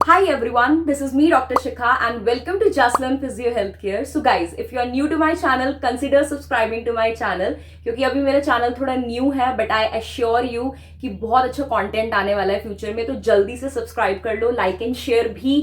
Hi everyone, this is me Dr. Shikha and welcome to Just Learn Physio Healthcare. So guys, if you are new to my channel, consider subscribing to my channel क्योंकि अभी मेरा channel थोड़ा new है but I assure you कि बहुत अच्छा content आने वाला है फ्यूचर में, तो जल्दी से सब्सक्राइब कर लो, लाइक एंड शेयर भी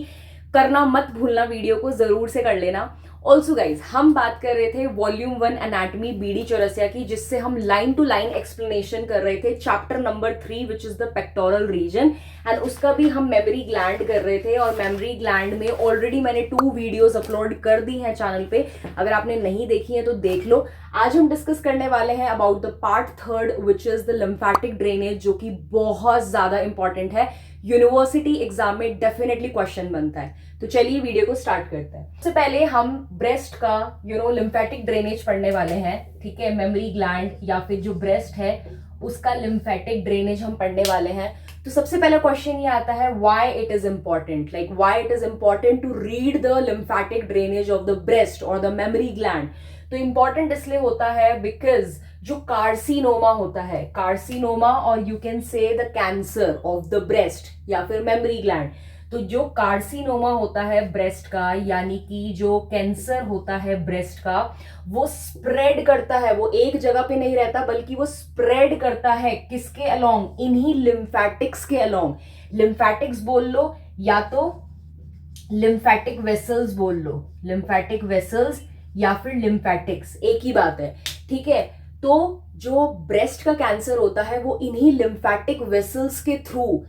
करना मत भूलना, वीडियो को जरूर से कर लेना। ऑल्सो गाइज, हम बात कर रहे थे वॉल्यूम 1 एनाटमी बीडी चौरसिया की, जिससे हम लाइन टू लाइन एक्सप्लेनेशन कर रहे थे chapter number 3 which is the pectoral region, and उसका भी हम मेमोरी ग्लैंड कर रहे थे। और मेमोरी ग्लैंड में ऑलरेडी मैंने 2 वीडियोस अपलोड कर दी हैं चैनल पे, अगर आपने नहीं देखी है तो देख लो। आज हम डिस्कस करने वाले हैं about the part 3 which is the lymphatic drainage, जो कि बहुत ज्यादा इंपॉर्टेंट है, यूनिवर्सिटी एग्जाम में डेफिनेटली क्वेश्चन बनता है। तो चलिए वीडियो को स्टार्ट करते हैं। सबसे पहले हम ब्रेस्ट का लिम्फेटिक ड्रेनेज पढ़ने वाले हैं, ठीक है। मेमोरी ग्लैंड या फिर जो ब्रेस्ट है उसका लिम्फेटिक ड्रेनेज हम पढ़ने वाले हैं। तो सबसे पहला क्वेश्चन ये आता है, why it is important, like why it is important to read the lymphatic drainage of the breast और द मेमोरी ग्लैंड। तो इंपॉर्टेंट इसलिए होता है बिकॉज जो कार्सिनोमा होता है, कार्सिनोमा और you can say the cancer of the breast या फिर मेमोरी ग्लैंड, तो जो कार्सिनोमा होता है ब्रेस्ट का, यानी कि जो कैंसर होता है ब्रेस्ट का, वो स्प्रेड करता है, वो एक जगह पे नहीं रहता बल्कि वो स्प्रेड करता है किसके अलोंग, इन्हीं लिम्फेटिक्स के अलोंग। लिम्फेटिक्स बोल लो या तो लिम्फेटिक वेसल्स बोल लो, लिम्फेटिक वेसल्स या फिर लिम्फेटिक्स, एक ही बात है, ठीक है। तो जो ब्रेस्ट का कैंसर होता है वो इन्हीं लिम्फेटिक वेसल्स के थ्रू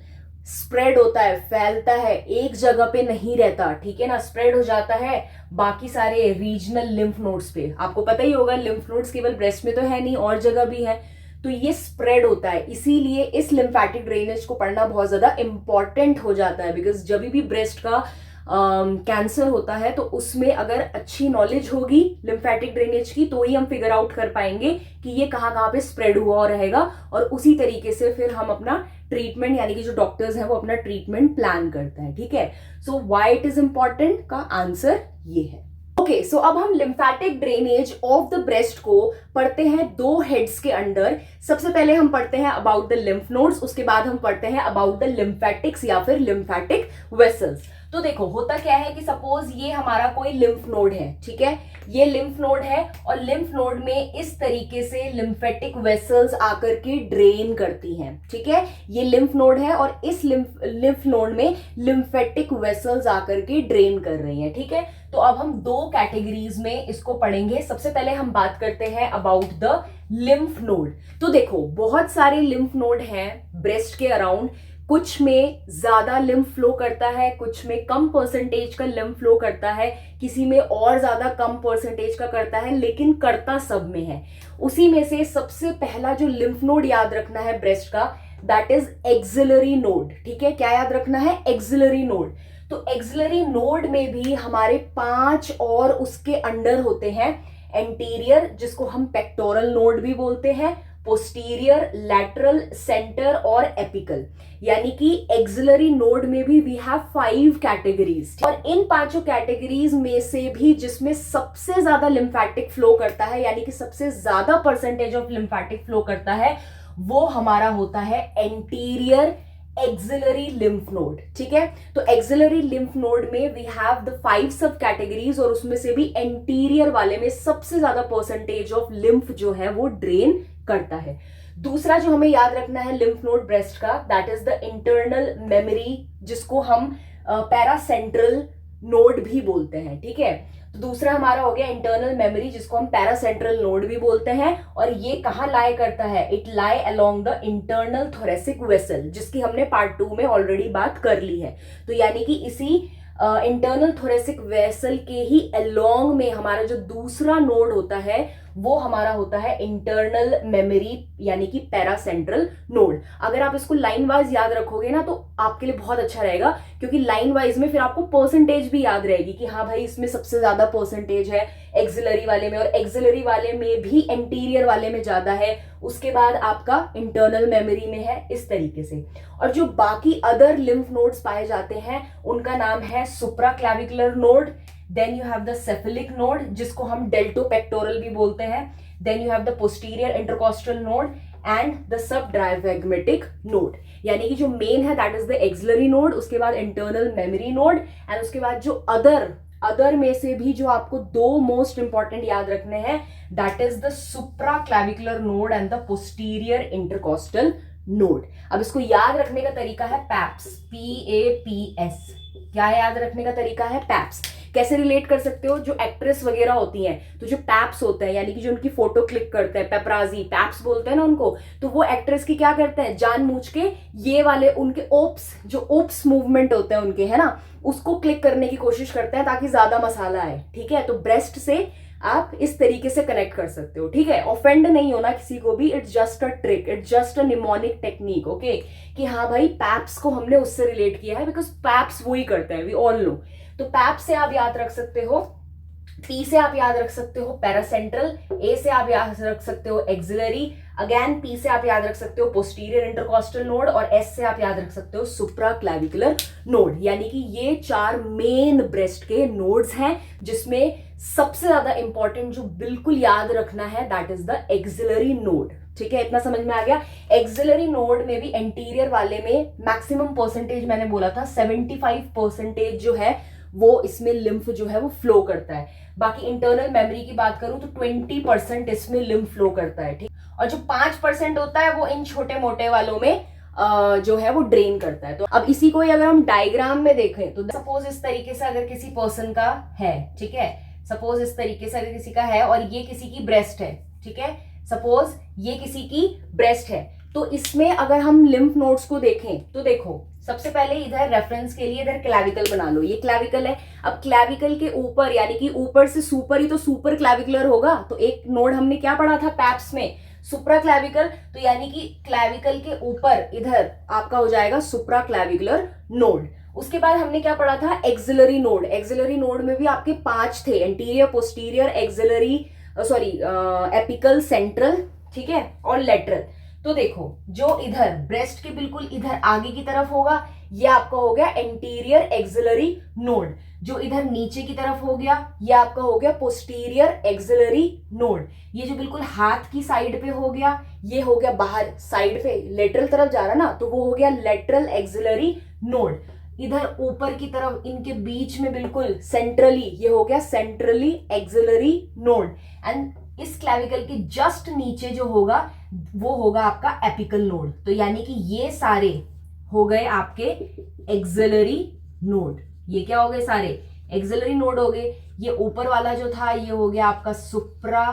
स्प्रेड होता है, फैलता है, एक जगह पे नहीं रहता, ठीक है ना, स्प्रेड हो जाता है बाकी सारे रीजनल लिम्फ नोड्स पे। आपको पता ही होगा लिम्फ नोड्स केवल ब्रेस्ट में तो है नहीं, और जगह भी है, तो ये स्प्रेड होता है। इसीलिए इस लिम्फेटिक ड्रेनेज को पढ़ना बहुत ज्यादा इंपॉर्टेंट हो जाता है, बिकॉज जब भी ब्रेस्ट का कैंसर होता है तो उसमें अगर अच्छी नॉलेज होगी लिम्फेटिक ड्रेनेज की तो ही हम फिगर आउट कर पाएंगे कि ये कहाँ कहाँ पे स्प्रेड हुआ और रहेगा, और उसी तरीके से फिर हम अपना ट्रीटमेंट, यानी कि जो डॉक्टर्स हैं वो अपना ट्रीटमेंट प्लान करते हैं, ठीक है। So why it is important का आंसर ये है। ओके, सो अब हम lymphatic drainage of the breast को पढ़ते हैं 2 हेड्स के अंडर। सबसे पहले हम पढ़ते हैं अबाउट द लिम्फ नोड्स, उसके बाद हम पढ़ते हैं अबाउट द लिम्फेटिक्स या फिर लिम्फेटिक वेसल्स। तो देखो होता क्या है कि सपोज ये हमारा कोई लिम्फ नोड है, ठीक है, ये लिम्फ नोड है और लिम्फ नोड में इस तरीके से लिम्फेटिक वेसल्स आकर के ड्रेन करती हैं, ठीक है। ये लिम्फ नोड है और इस लिम्फ नोड में लिम्फेटिक वेसल्स आकर के ड्रेन कर रही हैं, ठीक है। तो अब हम 2 कैटेगरीज में इसको पढ़ेंगे। सबसे पहले हम बात करते हैं अबाउट द लिम्फ नोड। तो देखो बहुत सारे लिम्फ नोड हैं ब्रेस्ट के अराउंड, कुछ में ज्यादा लिम्फ फ्लो करता है, कुछ में कम परसेंटेज का लिम्फ फ्लो करता है, किसी में और ज्यादा कम परसेंटेज का करता है, लेकिन करता सब में है। उसी में से सबसे पहला जो लिम्फ नोड याद रखना है ब्रेस्ट का, दैट इज एक्सिलरी नोड, ठीक है। क्या याद रखना है? Axillary node. तो एक्सिलरी नोड में भी हमारे 5 और उसके अंडर होते हैं, एंटीरियर जिसको हम पेक्टोरल नोड भी बोलते हैं, पोस्टीरियर, लैटरल, सेंटर और एपिकल, यानी कि एक्सिलरी नोड में भी वी हैव 5 कैटेगरीज। और इन 5 कैटेगरीज में से भी जिसमें सबसे ज्यादा लिम्फेटिक फ्लो करता है, यानी कि सबसे ज्यादा परसेंटेज ऑफ लिम्फेटिक फ्लो करता है, वो हमारा होता है एंटीरियर एक्सिलरी लिम्फ नोड, ठीक है। तो एक्सिलरी लिम्फ नोड में वी हैव द 5 सब कैटेगरीज, और उसमें से भी एंटीरियर वाले में सबसे ज्यादा परसेंटेज ऑफ लिम्फ जो है वो ड्रेन करता है। दूसरा जो हमें याद रखना है लिम्फ नोड ब्रेस्ट का, that is the internal memory, जिसको हम पैरासेंट्रल नोड भी बोलते हैं, ठीक है। तो दूसरा हमारा हो गया इंटरनल मेमोरी, जिसको हम पैरासेंट्रल नोड भी बोलते हैं, और ये कहां लाई करता है? It lie along the internal thoracic vessel, जिसकी हमने पार्ट 2 में ऑलरेडी बात कर ली है। तो यानी कि इसी इंटरनल थोरेसिक वेसल के ही अलोंग में हमारा जो दूसरा नोड होता है वो हमारा होता है इंटरनल मेमोरी, यानी कि पैरासेंट्रल नोड। अगर आप इसको लाइन वाइज याद रखोगे ना तो आपके लिए बहुत अच्छा रहेगा, क्योंकि लाइन वाइज में फिर आपको परसेंटेज भी याद रहेगी कि हाँ भाई इसमें सबसे ज्यादा परसेंटेज है एक्सिलरी वाले में, और एक्सिलरी वाले में भी एंटीरियर वाले में ज्यादा है, उसके बाद आपका इंटरनल मेमोरी में है, इस तरीके से। और जो बाकी अदर लिम्फ नोड्स पाए जाते हैं उनका नाम है supraclavicular node, then you have the cephalic node जिसको हम डेल्टोपेक्टोरल भी बोलते हैं, then you have the posterior intercostal node, and the subdiaphragmatic node, यानी कि जो मेन है that is the axillary node, उसके बाद इंटरनल मेमोरी नोड, एंड उसके बाद जो अदर में से भी जो आपको दो मोस्ट इंपॉर्टेंट याद रखने हैं that is the supra clavicular node and the posterior intercostal node. अब इसको याद रखने का तरीका है पैप्स, PAPS। क्या याद रखने का तरीका है? पैप्स। कैसे रिलेट कर सकते हो? जो एक्ट्रेस वगैरह होती हैं तो जो पैप्स होते हैं यानी कि जो उनकी फोटो क्लिक करते हैं, पेपराजी पैप्स बोलते हैं ना उनको, तो वो एक्ट्रेस की क्या करते हैं, जानबूझ के ये वाले उनके ओप्स, जो ओप्स मूवमेंट होते हैं उनके, है ना, उसको क्लिक करने की कोशिश करते हैं ताकि ज्यादा मसाला आए। ठीक है, तो ब्रेस्ट से आप इस तरीके से कनेक्ट कर सकते हो। ठीक है, ऑफेंड नहीं होना किसी को भी, it's just a trick, it's just a mnemonic technique. Okay, कि हाँ भाई पैप्स को हमने उससे रिलेट किया है बिकॉज पैप्स वही करते हैं, वी ऑल नो। तो पैप से आप याद रख सकते हो, P से आप याद रख सकते हो पैरासेंट्रल, A से आप याद रख सकते हो एक्सिलरी, अगेन P से आप याद रख सकते हो पोस्टीरियर इंटरकॉस्टल नोड, और S से आप याद रख सकते हो सुप्रा क्लैविकुलर नोड। यानी कि ये 4 मेन ब्रेस्ट के नोड्स हैं जिसमें सबसे ज्यादा इंपॉर्टेंट जो बिल्कुल याद रखना है that is the axillary node. ठीक है, इतना समझ में आ गया। एक्सिलरी नोड में भी एंटीरियर वाले में मैक्सिमम परसेंटेज मैंने बोला था 75% जो है वो इसमें लिम्फ जो है वो फ्लो करता है। बाकी इंटरनल मेमोरी की बात करूं तो 20% इसमें लिम्फ फ्लो करता है। ठीक, और जो 5% होता है वो इन छोटे मोटे वालों में जो है वो ड्रेन करता है। तो अब इसी को अगर हम डायग्राम में देखें तो सपोज इस तरीके से अगर किसी पर्सन का है, ठीक है, सपोज इस तरीके से अगर किसी का है और ये किसी की ब्रेस्ट है, ठीक है, सपोज ये किसी की ब्रेस्ट है, तो इसमें अगर हम लिम्फ नोड्स को देखें तो देखो सबसे पहले इधर रेफरेंस के लिए इधर क्लैविकल बना लो, ये क्लैविकल है। अब क्लैविकल के ऊपर यानी कि ऊपर से सुपर ही तो सुपर क्लैविकुलर होगा, तो एक नोड हमने क्या पढ़ा था पैप्स में, सुप्रा क्लैविकल, तो यानी कि क्लैविकल के ऊपर इधर आपका हो जाएगा सुप्रा क्लैविकुलर नोड। उसके बाद हमने क्या पढ़ा था एक्सिलरी नोड। एक्सिलरी नोड में भी आपके 5 थे, anterior, posterior, axillary, apical, central, ठीक है, और लेटरल। तो देखो जो इधर ब्रेस्ट के बिल्कुल इधर आगे की तरफ होगा ये आपका हो गया एंटीरियर एक्सिलरी नोड, जो इधर नीचे की तरफ हो गया ये आपका हो गया पोस्टीरियर एक्सिलरी नोड, ये जो बिल्कुल हाथ की साइड पे हो गया ये हो गया बाहर साइड पे लेटरल तरफ जा रहा ना, तो वो हो गया लेटरल एक्सिलरी नोड। इधर ऊपर की तरफ इनके बीच में बिल्कुल सेंट्रली ये हो गया सेंट्रली एक्सिलरी नोड, एंड इस क्लैविकल के जस्ट नीचे जो होगा वो होगा आपका एपिकल नोड। तो यानी कि ये सारे हो गए आपके एक्सिलरी नोड। ये क्या हो गए? सारे एक्सिलरी नोड हो गए। ये ऊपर वाला जो था ये हो गया आपका सुप्रा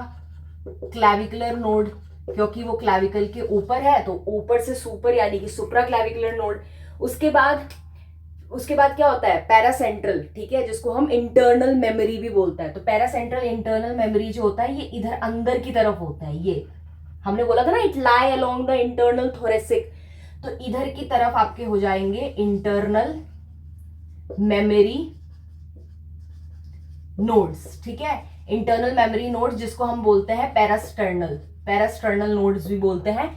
क्लैविकुलर नोड, क्योंकि वो क्लैविकल के ऊपर है तो ऊपर से सुपर यानी कि सुप्रा क्लैविकुलर नोड। उसके बाद क्या होता है? पैरासेंट्रल, ठीक है, जिसको हम इंटरनल मेमोरी भी बोलता है। तो पैरासेंट्रल इंटरनल मेमोरी जो होता है ये इधर अंदर की तरफ होता है। ये हमने बोला था ना it lie along the internal thoracic, तो इधर की तरफ आपके हो जाएंगे इंटरनल मेमोरी नोड्स, ठीक है, इंटरनल मेमोरी नोड्स जिसको हम बोलते हैं पैरास्टर्नल नोड्स भी बोलते हैं।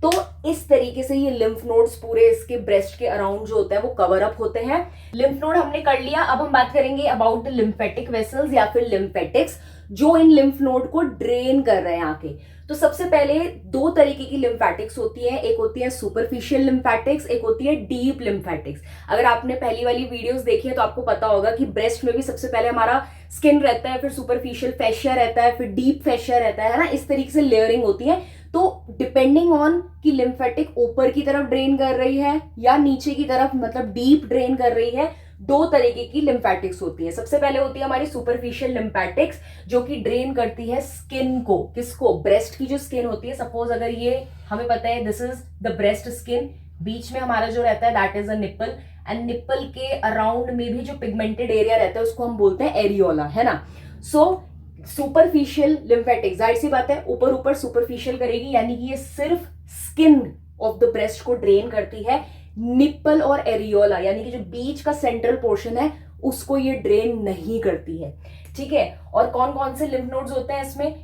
तो इस तरीके से ये लिम्फ नोड्स पूरे इसके ब्रेस्ट के अराउंड जो होता है वो कवर अप होते हैं। लिम्फ नोड हमने कर लिया, अब हम बात करेंगे अबाउट द लिम्फेटिक वेसल्स या फिर लिम्फेटिक्स जो इन लिम्फ नोड को ड्रेन कर रहे हैं आके। तो सबसे पहले 2 तरीके की लिम्फेटिक्स होती है, एक होती है सुपरफिशियल लिम्फेटिक्स, एक होती है डीप लिम्फेटिक्स। अगर आपने पहली वाली वीडियोस देखी है तो आपको पता होगा कि ब्रेस्ट में भी सबसे पहले हमारा स्किन रहता है, फिर सुपरफिशियल फैशिया रहता है, फिर डीप फैशिया रहता है ना, इस तरीके से लेयरिंग होती है। तो डिपेंडिंग ऑन कि लिम्फेटिक ऊपर की तरफ ड्रेन कर रही है या नीचे की तरफ मतलब डीप ड्रेन कर रही है, 2 तरीके की लिम्फेटिक्स होती है। सबसे पहले होती है हमारी सुपरफिशियल लिम्फेटिक्स जो कि ड्रेन करती है स्किन को। किसको? ब्रेस्ट की जो स्किन होती है। सपोज अगर ये हमें पता है this is the breast skin, बीच में हमारा जो रहता है that is a nipple, and nipple के अराउंड में भी जो पिगमेंटेड एरिया रहता है उसको हम बोलते हैं एरियोला, है ना। सो सुपरफिशियल लिम्फेटिक्स जाहिर सी बात है ऊपर ऊपर सुपरफिशियल करेगी, यानी कि ये सिर्फ स्किन ऑफ द ब्रेस्ट को ड्रेन करती है। निप्पल और एरियोला यानी कि जो बीच का सेंट्रल पोर्शन है उसको ये ड्रेन नहीं करती है, ठीक है। और कौन कौन से लिम्फ नोड्स होते हैं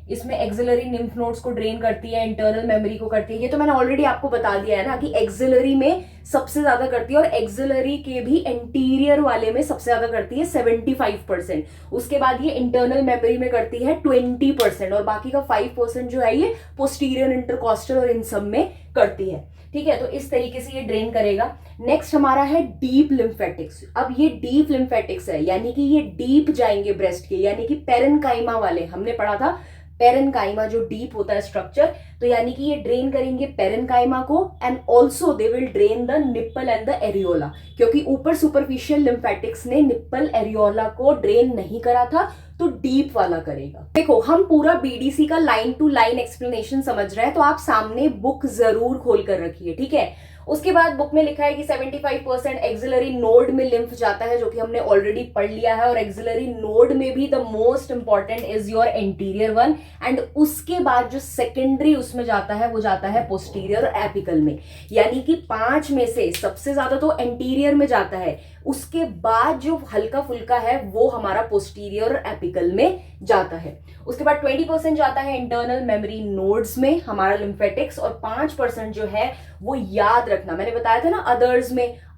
इसमें एक्सिलरी लिम्फ नोड्स को ड्रेन करती है, इंटरनल मेमोरी को करती है। ये तो मैंने ऑलरेडी आपको बता दिया है ना कि एक्सिलरी में सबसे ज्यादा करती है, और एक्सिलरी के भी एंटीरियर वाले में सबसे ज्यादा करती है 75%। उसके बाद ये इंटरनल मेमोरी में करती है 20%, और बाकी का 5% जो है ये पोस्टीरियर, इंटरकॉस्टल और इन सब में करती है, ठीक है। तो इस तरीके से ये ड्रेन करेगा। नेक्स्ट हमारा है डीप लिम्फेटिक्स। अब ये डीप लिम्फेटिक्स है, यानी कि ये डीप जाएंगे ब्रेस्ट के, यानी कि पेरेन्काइमा वाले, हमने पढ़ा था पेरेन्काइमा जो डीप होता है स्ट्रक्चर, तो यानी कि ये ड्रेन करेंगे पेरेन्काइमा को, and also they will drain the nipple and the areola, क्योंकि ऊपर सुपरफिशियल लिम्फेटिक्स ने निप्पल एरियोला को ड्रेन नहीं करा था, तो डीप वाला करेगा। देखो हम पूरा बीडीसी का लाइन टू लाइन एक्सप्लेनेशन समझ रहे हैं, तो आप सामने बुक जरूर खोल कर रखिए, ठीक है। उसके बाद बुक में लिखा है कि 75% एक्सिलरी नोड में लिम्फ जाता है, जो कि हमने ऑलरेडी पढ़ लिया है, और एक्सिलरी नोड में भी the most important is your anterior one, and उसके बाद जो सेकेंडरी उसमें जाता है वो जाता है पोस्टीरियर और एपिकल में, यानी कि 5 में से सबसे ज्यादा तो एंटीरियर में जाता है, उसके बाद जो हल्का फुल्का है वो हमारा पोस्टीरियर और एपिकल में जाता है। उसके बाद 20% जाता है इंटरनल मेमोरी नोड्स में हमारा लिम्फेटिक्स, और 5% जो है वो याद रखना, मैंने बताया था ना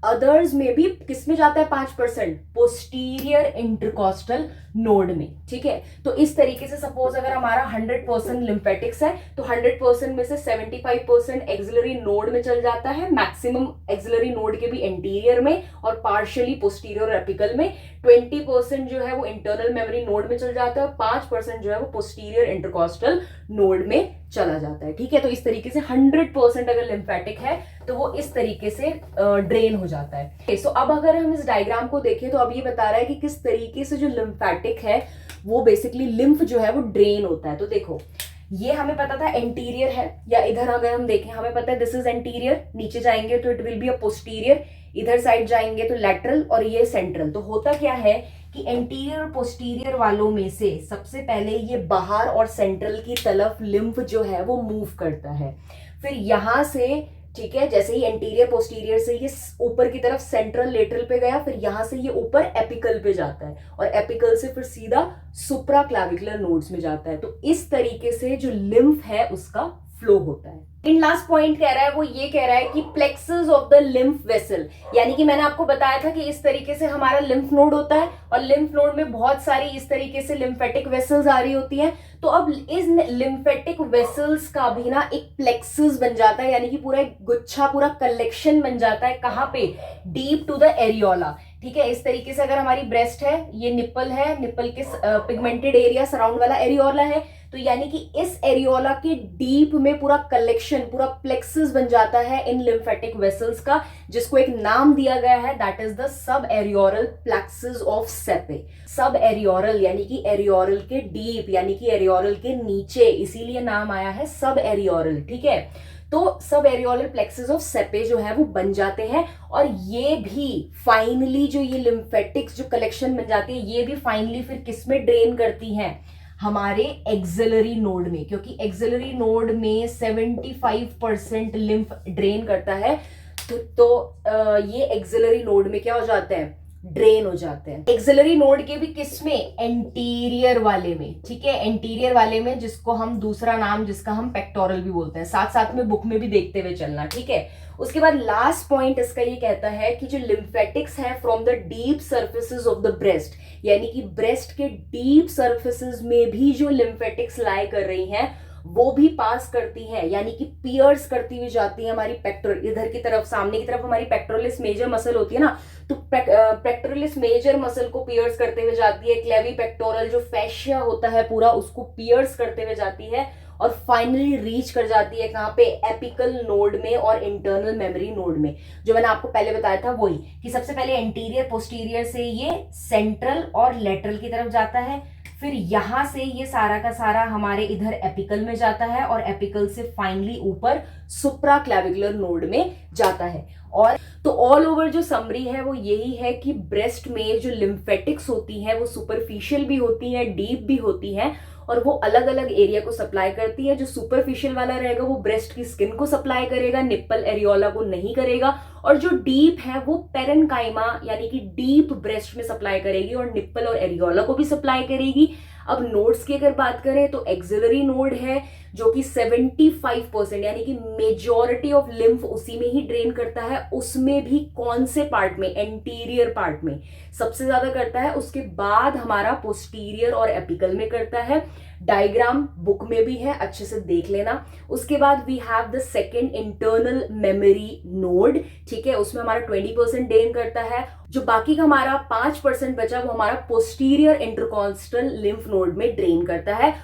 अदर्स में भी किस में जाता है 5%, पोस्टीरियर इंटरकॉस्टल नोड में, ठीक है। तो इस तरीके से सपोज अगर हमारा 100% लिम्फेटिक्स है, तो 100% में से 75% एक्सिलरी नोड में चल जाता है, मैक्सिमम एक्सिलरी नोड के भी एंटीरियर में, और पार्शियली पोस्टीरियर और एपिकल में। 20% जो है वो इंटरनल मेमोरी नोड में चल जाता है, 5% जो है वो पोस्टीरियर इंटरकॉस्टल नोड में चला जाता है, ठीक है। तो इस तरीके से 100% अगर लिम्फेटिक है तो वो इस तरीके से ड्रेन हो जाता है। सो अब अगर हम इस डायग्राम को देखें तो अब ये बता रहा है कि किस तरीके से जो लिम्फेटिक है वो बेसिकली लिम्फ जो है वो ड्रेन होता है। तो देखो ये हमें पता था एंटीरियर है, या इधर अगर हम देखें हमें पता है दिस इज एंटीरियर, नीचे जाएंगे तो it will be a posterior, इधर साइड जाएंगे तो लैटरल, और ये सेंट्रल। तो होता क्या है कि एंटीरियर और पोस्टीरियर वालों में से सबसे पहले ये बाहर और सेंट्रल की तरफ लिम्फ जो है वो मूव करता है, फिर यहां से, ठीक है, जैसे ही एंटीरियर पोस्टीरियर से ये ऊपर की तरफ सेंट्रल लेटरल पे गया, फिर यहां से ये ऊपर एपिकल पे जाता है, और एपिकल से फिर सीधा सुप्रा क्लैविकुलर नोड्स में जाता है। तो इस तरीके से जो लिम्फ है उसका फ्लो होता है। इन लास्ट पॉइंट कह रहा है वो ये कह रहा है कि plexus of the lymph vessel, यानी कि मैंने आपको बताया था कि इस तरीके से हमारा लिम्फ नोड होता है, और लिम्फ नोड में बहुत सारी इस तरीके से लिम्फेटिक वेसल्स आ रही होती हैं। तो अब इस लिम्फेटिक वेसल्स का भी ना एक प्लेक्सस बन जाता है, यानी कि पूरा एक गुच्छा, पूरा कलेक्शन बन जाता है, कहाँ पे, डीप टू द एरियोला, ठीक है। इस तरीके से अगर हमारी ब्रेस्ट है, ये निप्पल है, निप्पल के पिगमेंटेड एरिया सराउंड वाला एरियोला है, तो यानी कि इस एरियोला के डीप में पूरा कलेक्शन, पूरा प्लेक्सस बन जाता है इन लिम्फेटिक वेसल्स का, जिसको एक नाम दिया गया है, that is the sub एरियोरल plexus of सेपे। सब एरियोरल यानी कि एरियोरल के डीप, यानी कि एरियोरल के नीचे, इसीलिए नाम आया है सब एरियोरल, ठीक है। तो सब एरियोलर प्लेक्सस ऑफ सेपे जो है वो बन जाते हैं, और ये भी फाइनली जो ये लिम्फेटिक्स जो कलेक्शन बन जाती है, ये भी फाइनली फिर किस में ड्रेन करती हैं, हमारे एक्सिलरी नोड में, क्योंकि एक्सिलरी नोड में 75% लिम्फ ड्रेन करता है। तो ये एक्सिलरी नोड में क्या हो जाते हैं, ड्रेन हो जाते हैं। एक्सिलरी नोड के भी किसमें, एंटीरियर वाले में, ठीक है, एंटीरियर वाले में, जिसको हम दूसरा नाम, जिसका हम पेक्टोरल भी बोलते हैं, साथ साथ में बुक में भी देखते हुए चलना, ठीक है। उसके बाद लास्ट पॉइंट इसका ये कहता है कि जो लिम्फेटिक्स है from the deep surfaces of the breast, यानी कि ब्रेस्ट के डीप सर्फेसिस में भी जो लिम्फेटिक्स लाई कर रही हैं वो भी पास करती हैं, यानी कि पियर्स करती हुई जाती है हमारी पेक्टोरल, इधर की तरफ, सामने की तरफ हमारी पेक्टोरलिस मेजर मसल होती है ना, तो पेक्टोरलिस मेजर मसल को पियर्स करते हुए जाती है, क्लेवी पेक्टोरल जो फैशिया होता है पूरा उसको पियर्स करते हुए जाती है, और फाइनली रीच कर जाती है कहाँ पे, एपिकल नोड में और इंटरनल मेमोरी नोड में। जो मैंने आपको पहले बताया था वही, कि सबसे पहले एंटीरियर पोस्टीरियर से ये सेंट्रल और लेटरल की तरफ जाता है, फिर यहां से ये सारा का सारा हमारे इधर एपिकल में जाता है, और एपिकल से फाइनली ऊपर सुप्रा क्लैविकुलर नोड में जाता है। और तो ऑल ओवर जो समरी है वो यही है कि ब्रेस्ट में जो लिम्फेटिक्स होती हैं वो सुपरफिशियल भी होती हैं, डीप भी होती हैं, और वो अलग अलग एरिया को सप्लाई करती है। जो सुपरफिशियल वाला रहेगा वो ब्रेस्ट की स्किन को सप्लाई करेगा, निप्पल एरियोला को नहीं करेगा, और जो डीप है वो पेरेन्काइमा यानी कि डीप ब्रेस्ट में सप्लाई करेगी और निप्पल और एरियोला को भी सप्लाई करेगी। अब नोड्स की अगर बात करें तो एक्सिलरी नोड है जो कि 75% यानी कि मेजॉरिटी ऑफ लिम्फ उसी में ही ड्रेन करता है। उसमें भी कौन से पार्ट में? एंटीरियर पार्ट में सबसे ज्यादा करता है। उसके बाद हमारा पोस्टीरियर और एपिकल में करता है। डायग्राम बुक में भी है, अच्छे से देख लेना। उसके बाद we have the second internal memory node, ठीक है, उसमें हमारा 20% ड्रेन करता है। जो बाकी का हमारा 5% बचा वो हमारा पोस्टीरियर इंटरकॉन्स्टल लिम्फ नोड में ड्रेन करता है।